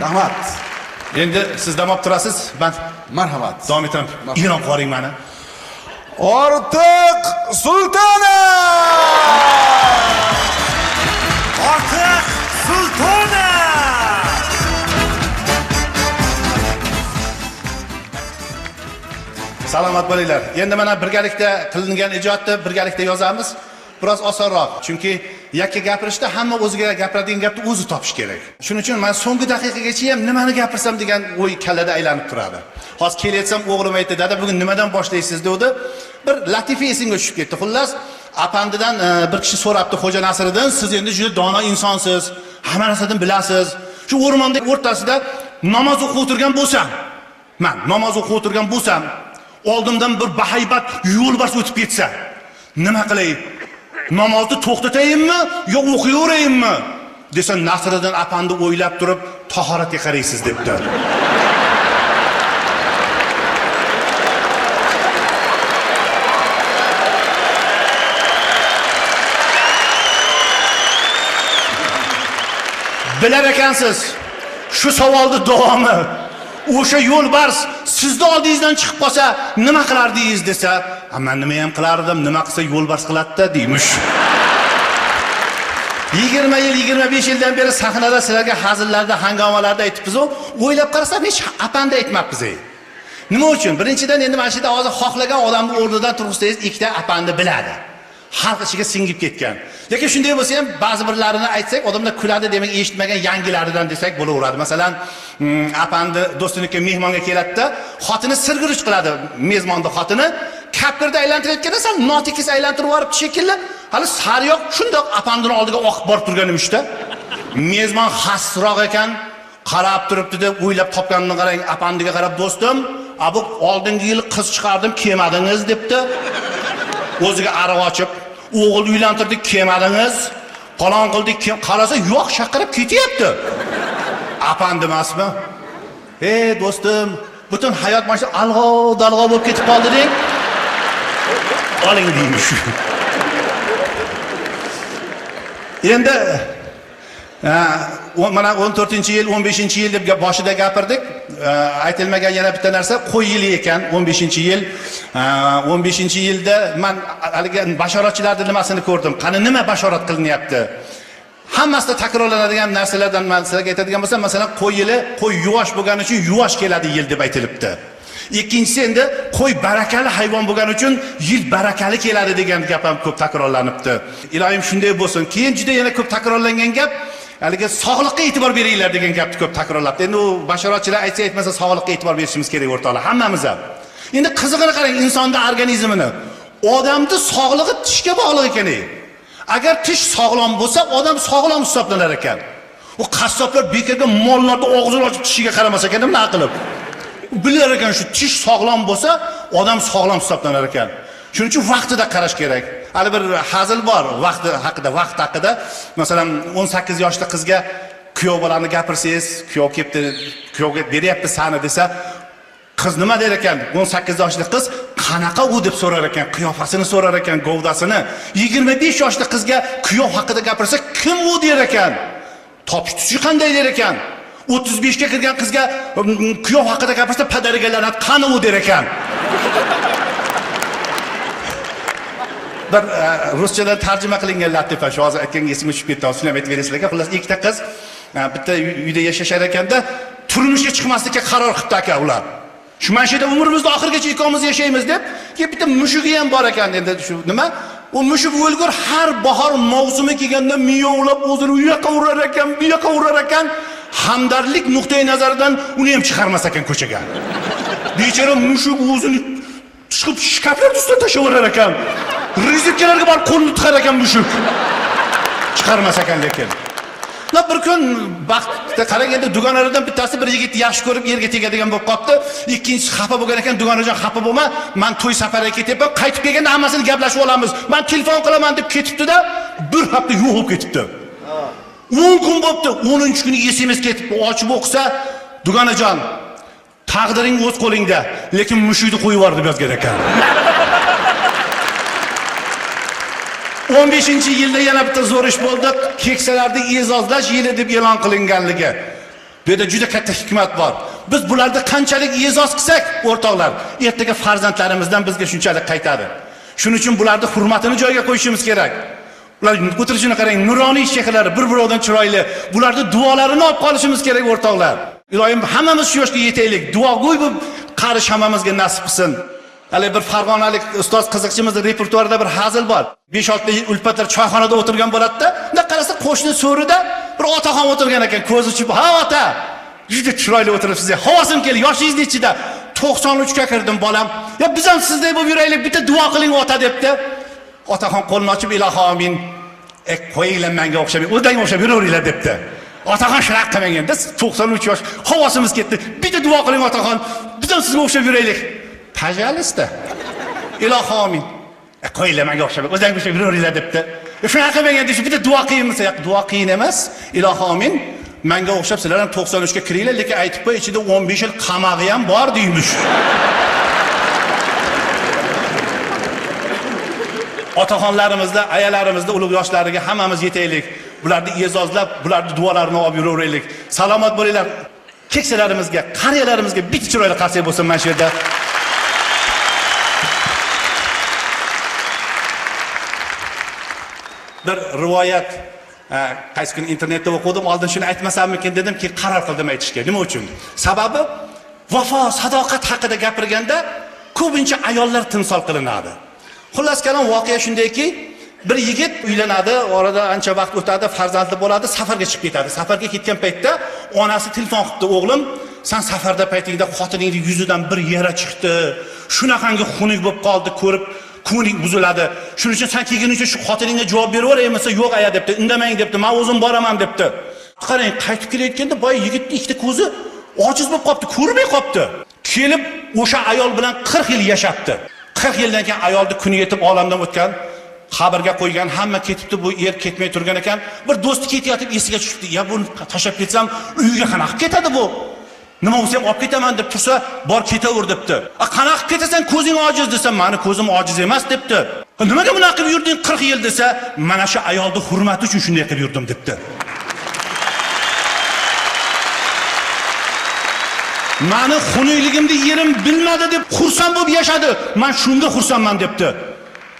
Rahmat. Endi siz dam olib turasiz. Ben Marhamat. davom etaman. E'lon qiling meni. Ortiq Sultonov! Ortiq Sultonov! Salomat bo'linglar. Endi mana birgalikda qilingan ijodni birgalikda yozamiz. Biroz osonroq. Chunki yakka gapirishda hamma o'ziga gapiradigan gapni o'zi topish kerak. Shuning uchun men so'nggi daqiqagacha ham nimani gapirsam degan o'y kallada aylanib turadi. Hozir kelyapsam o'g'lim aytdi, "Dada, bugun nimadan boshlaysiz?" dedi. Bir latifa esimga tushib ketdi. Xullas, apandidan bir kishi so'rabdi Xo'ja Nasriddin, "Siz endi juda dono insonsiz, hamma narsadan bilasiz. Shu o'rmonning o'rtasida namoz o'qib o'tirgan bo'lsam, men namoz o'qib o'tirgan bo'lsam, oldimdan bir bahaybat yo'lbars o'tib ketsa, nima qilay? Namozni to'xtatayimmi yo o'qiyaverayimmi?" desa, Nasriddin apandi o'ylab turib, "Tahoratga qaraysiz" debdi. Bilar ekansiz, shu savolni davomi. O'sha yo'lbars sizni oldingizdan chiqib qolsa, nima qilardingiz desa, "Men nima ham qilardim, nima qilsa yo'lbars qiladi-da" deymish. 20 yil, 25 yildan beri sahnada sizlarga hazillarda, hangomalarda aytibmiz, o'ylab qarasam hech apanda aytmabmiz. Nima uchun? Birinchidan endi mana shu yerda hozir xohlagan odamni o'rnidan tursangiz, ikkita apanda biladi. Xalq ichiga singib ketgan. Lekin shunday bo'lsa ham ba'zi birlarini aytsak, odamlar kuladi, demak eshitmagan yangilaridan desak bo'laveradi. Masalan, apandi do'stiniki mehmonga keladi-da, xotini sirgirish qiladi, mezmonning xotini kapirda aylantirayotganda sal notekis aylantirib yuboribdi shekilli. Hali saryoq shundoq apandining oldiga oqib borib turgan emishda. Mezmon xasroq ekan, qarab turibdi deb o'ylab topganini qarang, apandiga qarab, "Do'stim, bu oldingi yil qiz chiqardim, kelmadingiz" debdi. O'ziga araq ochib, "O'g'il uylantirdik, kelmadingiz, falon qildik", qarasa yo'q, chaqirib ketyapti. Apandi emasmi? "Ey do'stim, butun hayot mana shu alg'ov-dalg'ov bo'lib ketib qoldi-deng. Oling" deymish. Endi mana 14-yil, 15-yil deb boshida gapirdik. Aytilmagan yana bitta narsa qo'y yili ekan 15-yil. 15-yilda men haliga bashoratchilarning nimasini ko'rdim. Qani nima bashorat qilinyapti? Hammasida takrorlanadigan narsalardan men sizlarga aytadigan bo'lsam, masalan, qo'y yili, qo'y yuvosh bo'lgani uchun yuvosh keladi yil deb aytilibdi. Ikkinchisi endi qo'y barakali hayvon bo'lgani uchun yil barakali keladi degan gap ham ko'p takrorlanibdi. Ilohim shunday bo'lsin. Keyin juda yana ko'p takrorlangan gap haliga sog'liqqa e'tibor beringlar degan gapni ko'p takrorlabdi. Endi u bashoratchilar aytsa aytmasa sog'liqqa e'tibor berishimiz kerak o'rtoqlar, hammamiz ham. Endi qizig'ini qarang, insonning organizmini. Odamning sog'lig'i tishga bog'liq ekan. Agar tish sog'lom bo'lsa, odam sog'lom hisoblanar ekan. U qassoblar bekorga mollarni og'zini ochib tishiga qaramas ekan, nima qilib? Bilar ekan shu tish sog'lom bo'lsa, odam sog'lom hisoblanar ekan. Shuning uchun vaqtida qarash kerak. Hali bir hazil bor vaqt haqida. Masalan, 18 yoshli qizga kuyov bolani gapirsangiz, kuyov kelibdi, kuyovga beryapti sani desa, qiz nima der ekan? 18 yoshli qiz qanaqa u deb so'rar ekan, qiyofasini so'rar ekan, govdasini. 25 yoshli qizga kuyov haqida gapirsa, kim u der ekan? Topish tutishi qanday der ekan? 35 ga kirgan qizga kuyov haqida gapirsa, padariga la'nat, qani u der ekan. Bir ruschadan tarjima qilingan latifa, shu hozir aytganga esimga tushib ketdi. Shuni ham aytib berasizlarga. Xullas, ikkita qiz bitta uyda yashashar ekanda, turmushga chiqmaslikka qaror qildi aka ular. Shu mashida umrimizning oxirigacha ikkovimiz yashaymiz deb, bitta mushugi ham bor ekan. Endi shu nima? U mushuk o'lgur har bahor mavsumi kelganda miyovlab o'zini u yoqqa urar ekan, bu yoqqa urar ekan. Hamdardlik nuqtai nazaridan uni ham chiqarmas ekan ko'chaga. Bechora mushuk o'zini chiqib shkaflar ustiga tashlaverar ekan. Rizqlarga borib qo'lni tiqar ekan mushuk. Chiqarmas ekan lekin. Bir kun vaqtda qarang, endi dugonalaridan bittasi bir yigit yaxshi ko'rib yerga tegadigan bo'lib qopti. Ikkinchisi xafa bo'lgan ekan, dugonajon xafa bo'lma, men to'y safariga ketyapman, qaytib kelganda hammasini gaplashib olamiz. Men telefon qilaman deb ketibdi-da, bir hafta yo'q ketibdi. 10 kun bo'pti, 10-kuni SMS ketib, ochib o'qisa, dugonajon, taqdiring o'z qo'lingda, lekin mushukni qo'yib yubor deb yozgan ekan. 15-yilda yana bitta zo'r ish bo'ldi. Keksalarni e'zozlash yili deb e'lon qilinganligi. Bu yerda juda katta hikmat bor. Biz bularda qanchalik e'zoz qilsak, o'rtoqlar, ertaga farzandlarimizdan bizga shunchalik qaytadi. Shuning uchun bularni hurmatini joyiga qo'yishimiz kerak. Ular o'tirishini qarang, nuroniy shekillari, bir-biridan chiroyli. Bularni duolarini olib qolishimiz kerak, o'rtoqlar. Iloyim hammamiz shu yoshga yetaylik. Duogo'y bu qarish hammamizga nasib qilsin. Hali bir farg'onalik ustoz qiziqchimizning repertuarida bir hazil bor. 5-6 ta ulpatlar choyxonada o'tirgan bo'ladi-da, unda qarasa qo'shni so'rida bir otaxon o'tirgan ekan, ko'zi uchib, "Ha ota, juda chiroyli o'tiribsiz. Havosim keldi, yoshingiz nechida?" 93 ga kirdim bolam. "Ya biz ham sizdek bo'lib yuraylik, bitta duo qiling ota" debdi. Otaxon qo'lini ochib, "Ilohi amin. Qo'yinglar menga o'xshab, o'zingizga o'xshab yuraveringlar" debdi. Otaxon shunaqa qilmaganda, 93 yosh, havosimiz ketdi. "Bitta duo qiling otaxon, biz ham sizga o'xshab yuraylik." Pajalista. "Ilohi amin. Qo'yinglar menga o'xshab, o'zingizga o'xshab yuraveringlar" debdi. Shunaqa qilmaganda, bitta duo qilingmi? Duo qiyin emas. "Ilohi amin. Menga o'xshab sizlar ham 93 ga kiringlar, lekin aytib qo'y, ichida 15 yil qamag'i ham bor" deymish. Otaxonlarimizda, ayalarimizda, ulug' yoshlariga hammamiz yetaylik. Bularni e'zozlab, bularni duolarini olib yuraveraylik. Salomat bo'linglar. Keksalarimizga, qariyalarimizga bitta chiroyli qarsak bo'lsin mana shu yerda. Bir rivoyat qaysi kun internetda o'qidim, oldin shuni aytmasammikin dedimki, qaror qildim aytishga. Nima uchun? Sababi vafo, sadoqat haqida gapirganda ko'pincha ayollar timsol qilinadi. Xullas kalom voqea shundayki, bir yigit uylanadi, orada ancha vaqt o'tadi, farzandli bo'ladi, safarga chiqib ketadi. Safarga ketgan paytda onasi telefon qildi, "O'g'lim, sen safarda paytingda xotiningning yuzidan bir yara chiqdi. Shunaqangi xunuk bo'lib qoldi, ko'rib ko'ngling buziladi. Shuning uchun sen kelguncha shu xotiningga javob beraver, emas yo'q aya" debdi. "Indamang" debdi. "Men o'zim boraman" debdi. Qarang, qaytib kelayotganda boy yigitning ikkita ko'zi ojiz bo'lib qopti, ko'rmay qopti. Kelib o'sha ayol bilan 40 yil yashapti. 40 yildan keyin ayolni kuni yetib olamdan o'tgan, qabrga qo'ygan, hamma ketibdi, bu er ketmay turgan ekan. Bir do'sti ketayotib esiga tushdi. "Ya buni tashlab ketsam, uyiga qanaqa ketadi bu? Nima bo'lsa ham olib ketaman" deb tursa, "Bor ketaver" debdi. "Qanaqa ketasan, ko'zing ojiz" desam, "Meni ko'zim ojiz emas" debdi. "Nimaga bunaqa qilib yurding 40 yil" desa, "Mana shu ayolning hurmati uchun shunday qilib yurdim" debdi. "Meni xunukligimni yerim bilmadi deb xursand bo'lib yashadi. Men shunga xursandman" debdi.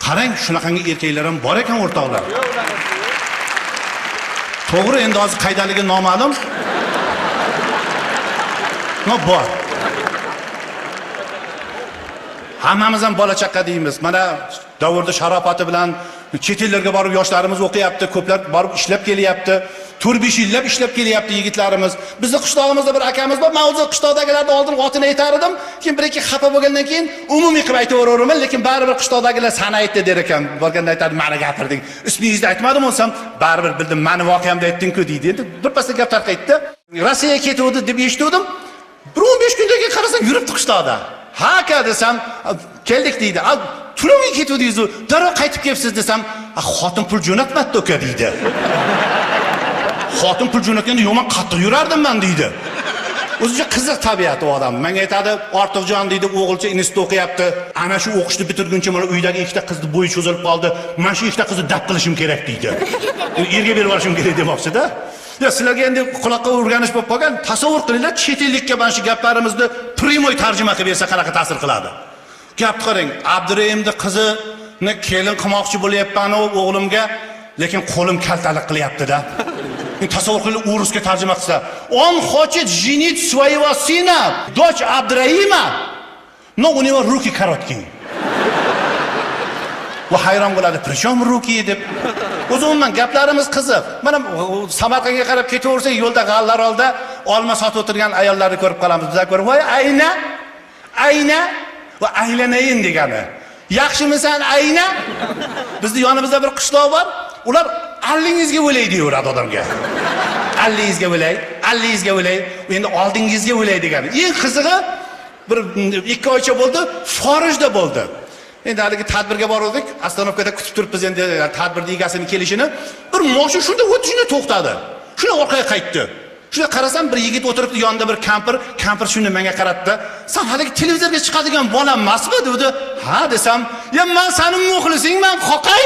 Qarang, shunaqangi erkaklar ham bor ekan, o'rtoqlar. To'g'ri, endi hozir qaydaligi noma'lum. No bor. Hammamiz ham bola chaqa deymiz. Mana davrda sharofati bilan chet ellarga borib yoshlarimiz o'qiyapti, ko'plar borib ishlab kelyapti. 4-5 yillab ishlab kelyapti yigitlarimiz. Bizning qishlog'imizda bir akamiz bor. Men o'zi qishloqdagilarni oldin otini aytar edim, keyin bir-ikki xafa bo'lgandan keyin umumiy qilib aytaveraman, lekin baribir qishloqdagilar sana aytdi der ekan. Borganda aytadi, "Meni gapirding. Ismingizni aytmadim olsam, baribir bildim, meni voqeamda aytding-ku" deydi. Endi birpasda gap tarqaytdi. Rossiyaga ketuvdi deb eshitdim. Bir 15 kundan keyin qarasam, yuribdi qishloqda. "Ha aka" desam, "Keldik" deydi. "Turovga ketuvdingiz-ku, darrov qaytib kelibsiz" desam, "Xotin pul jo'natmadi uka" deydi. "Xotin pul jo'natganda yo'q, men qattiq yurardim men" deydi. O'zicha qiziq tabiat u odam. Menga aytadi, "Ortiqjon" deydi, "o'g'ilcha institutda o'qiyapti. Ana shu o'qishni bitirguncha mana uydagi ikkita qizni bo'yi cho'zilib qoldi. Men shu ikkita qizni dab qilishim kerak" deydi. Erga berib olishim kerak demoqchi-da. Ya sizlarga endi quloqqa o'rganish bo'lib qolgan. Tasavvur qilinglar, chet ellikka mana shu gaplarimizni primoy tarjima qilib bersa qanaqa ta'sir qiladi. Gap qarang, Abdurahimning qizini kelin qilmoqchi bo'lyapman o'g'limga, lekin qo'lim kaltalik qilyapti-da. Tasavvur qiling, o'rusga tarjima qilsa, "Он хочет женить своего сына, дочь Абдурахима, но у него руки короткие". Va hayron bo'ladi, "Prичем руки" deb. O'zimman gaplarimiz qiziq. Mana Samarqandga qarab ketaversak, yo'lda g'allar olda olma sotib o'tirgan ayollarni ko'rib qolamiz. Bizlar ko'rib, "Voy, ayna? Ayna?" Va aylanayin degani. "Yaxshimisan, ayna?" Bizning yonimizda bir qishloq bor. Ular allingizga o'lay deyveradi odamga. Allingizga o'lay, allingizga o'lay, endi oldingizga o'lay degani. Eng qizig'i bir 2 oycha bo'ldi, Forijda bo'ldi. Endi haligi tadbirga bordik, Astanovkada kutib turibmiz endi tadbirning egasini kelishini. Bir mashina shunda o'tishini to'xtadi. Shuna orqaga qaytdi. Shunda qarasam, bir yigit o'tiribdi, yonida bir kampir shuni menga qaratdi. "Sen haligi televizorga chiqadigan bola emasmi?" dedi. "Ha" desam, "Ya men sening muxlisingman, qoqay."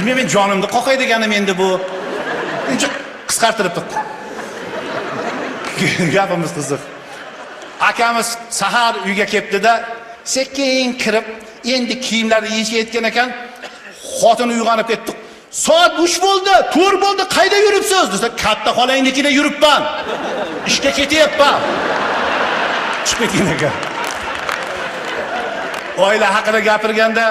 Bilmayman, jonimni qoqaydiganim endi bu. Uncha qisqartiribdi. Gapimiz qiziq. Akamiz sahar uyga kelibdi-da, sekin kirib, endi kiyimlarni yechayotgan ekan, xotin uyg'onib ketdi. Soat 3 bo'ldi, 4 bo'ldi, qayda yuribsiz? Desa, katta xolangnikida yuribman. Ishga ketyapman. Chiqib ketgan ekan. Oila haqida gapirganda,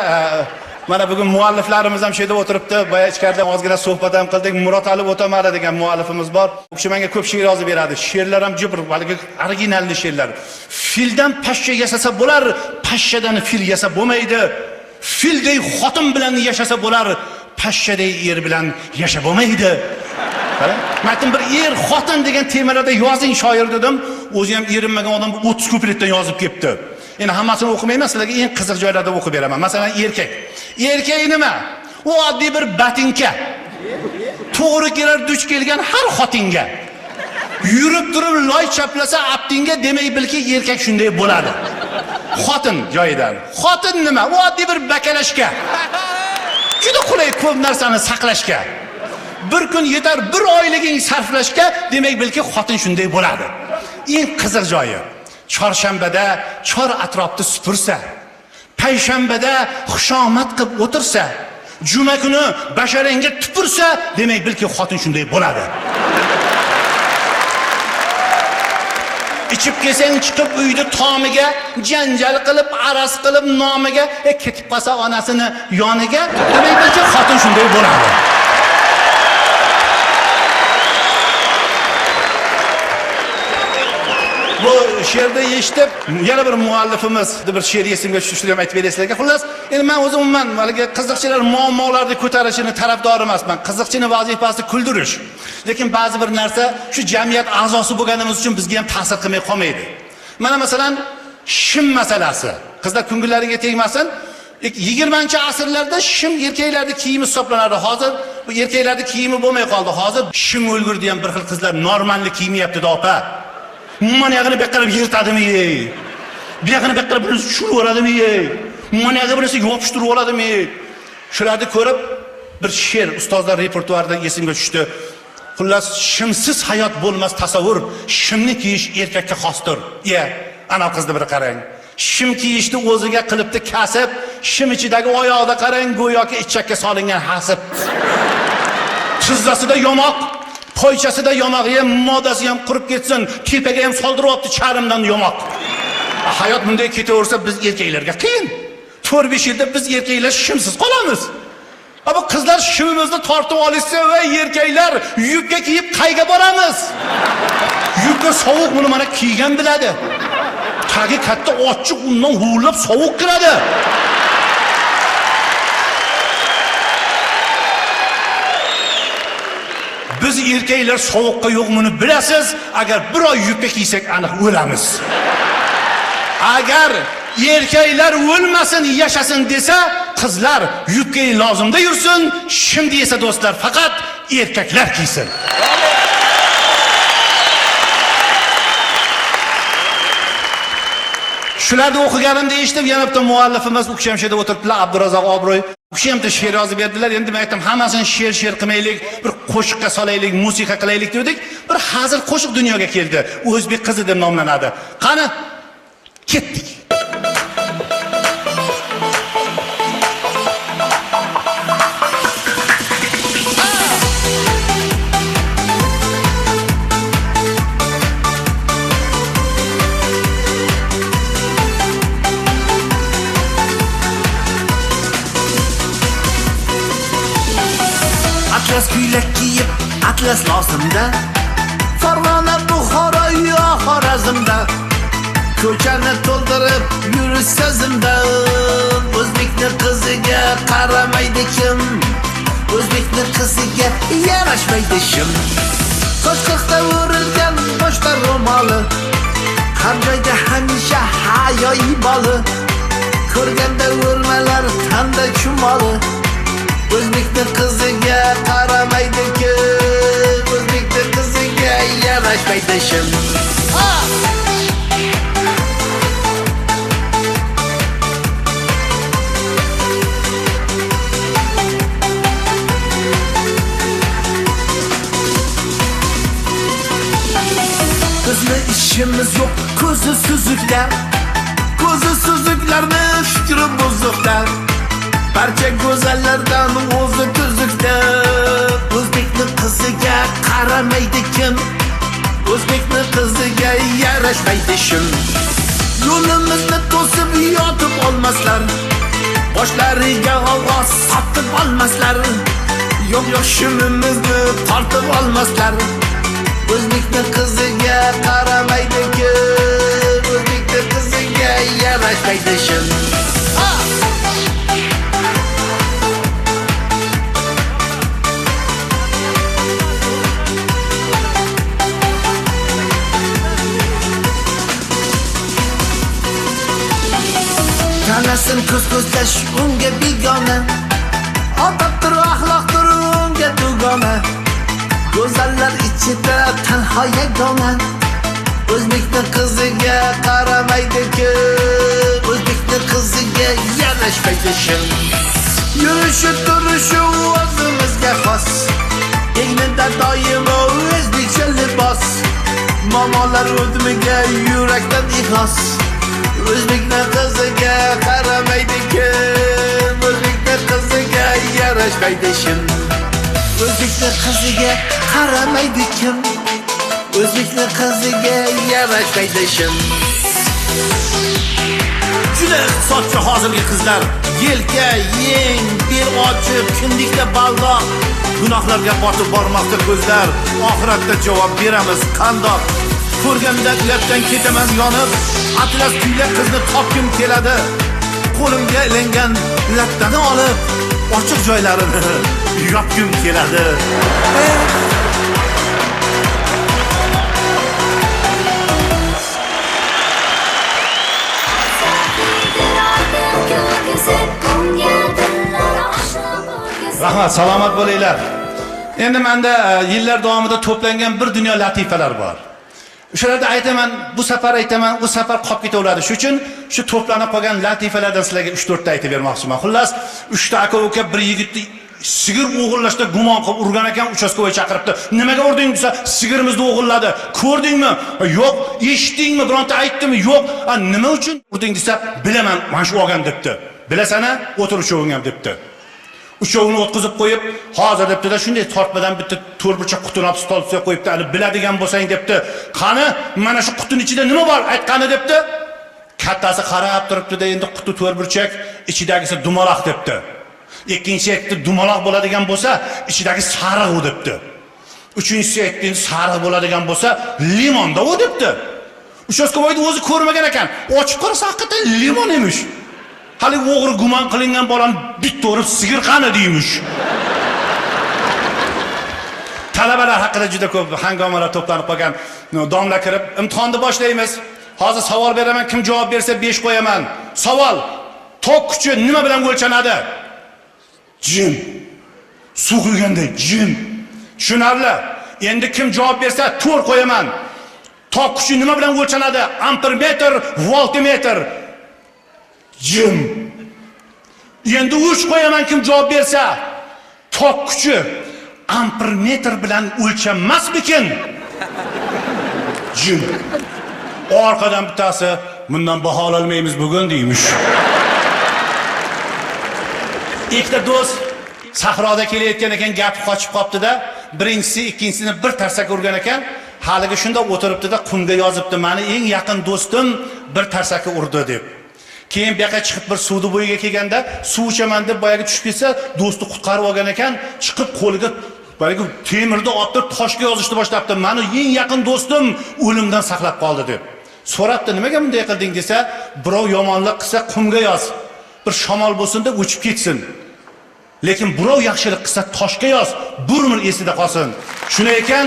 mana bugun mualliflarimiz ham shu yerda o'tiribdi. Boya ichkarida ozgina suhbat ham qildik. Murod Ali O'tamari degan muallifimiz bor. U kishi menga ko'p she'r yozib beradi. She'rlar ham jibr, balki originalli she'rlar. Fildan pashsha yasasa bo'lar, pashshadan fil yasa bo'lmaydi. Filday xotin bilan yashasa bo'lar, pashshaday er bilan yasha bo'lmaydi. Metin bir er xotin degan temalarda yozing shoir dedim. O'zi ham erinmagan odam 30 kupletdan yozib kelibdi. Endi hammasini o'qimayman, sizlarga eng qiziq joylarda o'qib beraman. Masalan, erkak. Erkak nima? U oddiy bir batinka. To'g'ri kelar duch kelgan har xotinga. Yurib turib loy chaplasa aptinga demak bilki erkak shunday bo'ladi. Xotin joyidan. Xotin nima? U oddiy bir bakalashga. Juda qulay ko'p narsani saqlashga. Bir kun yetar, bir oyliging sarflashga, demak bilki xotin shunday bo'ladi. Eng qiziq joyi. Chorshanbada chor atrofni supursa, payshanbada xushomad qilib o'tirsa, juma kuni basharangga tupursa, demak bilki xotin shunday bo'ladi. Ichib kelsang chiqib uyni tomiga, janjal qilib, aras qilib nomiga, ketib qolsa onasini yoniga, demak bilki xotin shunday bo'ladi. Bu she'rda eshitib, yana bir muallifimiz bir she'r esimga tushdi ham aytib berasizlarga. Xullas, endi men o'zim umuman haliga qiziqchilar muammolarni ko'tarishini tarafdor emasman. Qiziqchini vazifasi kuldirish. Lekin ba'zi bir narsa shu jamiyat a'zosi bo'lganimiz uchun bizga ham ta'sir qilmay qolmaydi. Mana masalan, shim masalasi. Qizlar ko'ngillariga tegmasin. 20-asrlarda shim erkaklarning kiyimi hisoblanardi. Hozir bu erkaklarning kiyimi bo'lmay qoldi. Hozir shim o'lgurdi ham bir xil qizlar normalni kiyimayapti-da, opa. Mana yag'ini beqarab yirtadimi? Bu yag'ini beqarab buni tushirib yuboradimi? Mana yag'ini birisi yopishtirib oladimi? Shularni ko'rib bir she'r ustozlar repertuarida esimga tushdi. Xullas, shimsiz hayot bo'lmas tasavvur, shimni kiyish erkakka xosdir. Ana qizni bir qarang. Shim kiyishni o'ziga qilibdi kasb, shim ichidagi oyoqda qarang, go'yoki ichakka solingan hasib. Tizzasida yomoq, poychasida yomog'i ham, modasi ham qurib ketsin, tepaga ham soldiryapti charimdan yomoq. Hayot bunday ketaversa biz erkaklarga qiyin. 4-5 yilda biz erkaklar shimsiz qolamiz. Ama qizlar shimimizni tortib olishsa va erkaklar yubka kiyib qayga boramiz? Yubka sovuq, buni mana kiygan biladi. Tagi katta ochiq, undan huvlab sovuq kiradi. Biz erkaklar sovuqqa yo'qmini bilasiz, agar bir oy yubka kiysak aniq o'lamiz. Agar erkaklar o'lmasin, yashasin desa, qizlar yubka lozimda yursin, shimdi esa do'stlar faqat erkaklar kiysin. Shularni o'qiganimda eshitib, yana bitta muallifimiz u kishi ham she'rda o'tiribdilar, Abdurazzoq Obro'y. U kishi ham she'r yozib berdilar. Endi men aytdim, hammasini she'r qilmaylik, bir qo'shiqqa solaylik, musiqa qilaylik dedik. Bir hazil qo'shiq dunyoga keldi. O'zbek qizi deb nomlanadi. Qani, ketdik. Atlas ko'ylak kiyib, atlas lozimda, Farg'ona, Buxoro, yo Xorazmda, ko'chani to'ldirib yursa zimda, o'zbekni qiziga qaramaydi kim, o'zbekni qiziga yarashmaydi shim. Qo'shqoqda o'rilgan boshda ro'moli, har joyda hamisha hayo iboli, ko'rganda o'rmalar tanda chumoli. O'zbekni qiziga qaramaydi kim, o'zbekni qiziga yarashmaydi shim. Bizning ishimiz yo'q ko'zi suzuklar. Ko'zi suzuklarni fikri buzuqlar. Barcha go'zallardan o'zi tuzukda. O'zbekning qiziga qaramaydi kim? O'zbekning qiziga yarashmaydi shim. Yo'limizni to'sib yotib olmaslar. Boshlariga og'oz sotib olmaslar. Yo'q shimimizni tortib olmaslar. O'zbekning qiziga qaramaydi kim? O'zbekning qiziga yarashmaydi shim. Tanasin ko'z-ko'zlash unga begona. Odobdir, axloqdir unga dugona. Go'zallar ichida tanho yagona. O'zbekning qiziga qaramaydi kim? O'zbekning qiziga yarashmaydi shim. Yurishi turishi o'zimizga xos. Egnida doimo o'zbekcha libos. Momolar o'tmiga yurakdan ixlos. O'zbekning qiziga qaramaydi kim? O'zbekning qiziga yarashmaydi shim. O'zbekning qiziga qaramaydi kim? O'zbekning qiziga yarashmaydi shim. Juda iqtisodchi hozirgi qizlar, yelka yeng, bel ochiq, kindikda baldoq, gunohlarga botib bormoqda ko'zlar. Oxiratda javob beramiz qandoq? Ko'rganda uyatdan ketaman yonib, atlas kuyla qizni topkim keladi. Qo'limga ilingan lattani olib, ochiq joylarini yopkim keladi. Rahmat, salomat bo'linglar. Endi menda yillar davomida to'plangan bir dunyo latifalar bor. O'shalarda aytaman, bu safar aytaman, u safar qolib ketaveradi. Shuning uchun shu to'planib qolgan latifalardan sizlarga 3-4 ta aytib bermoqchiman. Xullas, 3 ta aka-uka bir yigitni sigir o'g'irlashda gumon qilib urgan ekan, uchastkovoy chaqiribdi. Nimaga urding desa, sigirimizni o'g'irladi. Ko'rdingmi? Yo'q. Eshitdingmi? Bironta aytdimi? Yo'q. Nima uchun urding desa, bilaman, men shu olgan debdi. Bilasana, o'tir uchoving ham debdi. Uchovini o'tkazib qo'yib, hozir debdi-da, shunday tortmadan bitta to'rtburchak qutini olib stol ustiga qo'yibdi. Ani biladigan bo'lsang debdi. Qani, mana shu qutining ichida nima bor? Aytqani debdi. Kattasi qarab turibdi-da, endi quti to'rtburchak, ichidagisi dumaloq debdi. Ikkinchisi aytdi, dumaloq bo'ladigan bo'lsa, ichidagi sariq u debdi. Uchinchisi aytdi, sariq bo'ladigan bo'lsa, limonda u debdi. Uchastkovoyni o'zi ko'rmagan ekan. Ochib qarasa, haqiqatan limon emish. Hali o'g'ri gumon qilingan bolani bitta urib sigir qani deymish. Talabalar haqida juda ko'p hangomalar to'planib qolgan. Domla kirib, imtihonni boshlaymiz. Hozir savol beraman, kim javob bersa 5 qo'yaman. Savol: tok kuchi nima bilan o'lchanadi? Jim. Suv quyganday jim. Tushunarli? Endi kim javob bersa 4 qo'yaman. Tok kuchi nima bilan o'lchanadi? Ampermetr, voltmetr. Jim. Endi 3 qo'yaman, kim javob bersa. Tok kuchi ampermetr bilan o'lchanmasmikin? Jim. Orqadan bittasi, bundan baho olmaymiz bugun deymish. Ikkita do'st sahroda kelayotgan ekan, gap qochib qopti-da. Birinchisi ikkinchisini bir tarsak urgan ekan. Haligi shunda o'tiribdi-da, qumga yozibdi, meni eng yaqin do'stim bir tarsaki urdi deb. Keyin bu yoqqa chiqib bir suvni bo'yiga kelganda, suv ichaman deb boyaga tushib ketsa, do'sti qutqarib olgan ekan, chiqib qo'liga boyaga temirni otib toshga yozishni boshlabdi. Meni eng yaqin do'stim o'limdan saqlab qoldi deb. So'rabdi, nimaga bunday qilding desa, birov yomonlik qilsa qumga yoz. Bir shamol bo'lsin deb o'chib ketsin. Lekin birov yaxshilik qilsa toshga yoz, bir umr esida qolsin. Shunday ekan,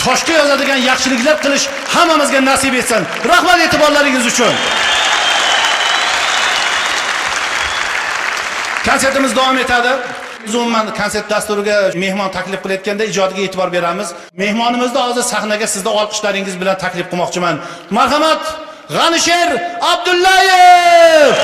toshga yozadigan yaxshiliklar qilish hammamizga nasib etsin. Rahmat e'tiborlaringiz uchun. Konsertimiz davom etadi. Biz umuman konsert dasturiga mehmon taklif qilayotganda ijodiga e'tibor beramiz. Mehmonimizni hozir sahnaga sizning olqishlaringiz bilan taklif qilmoqchiman. Marhamat, G'anisher Abdullayev!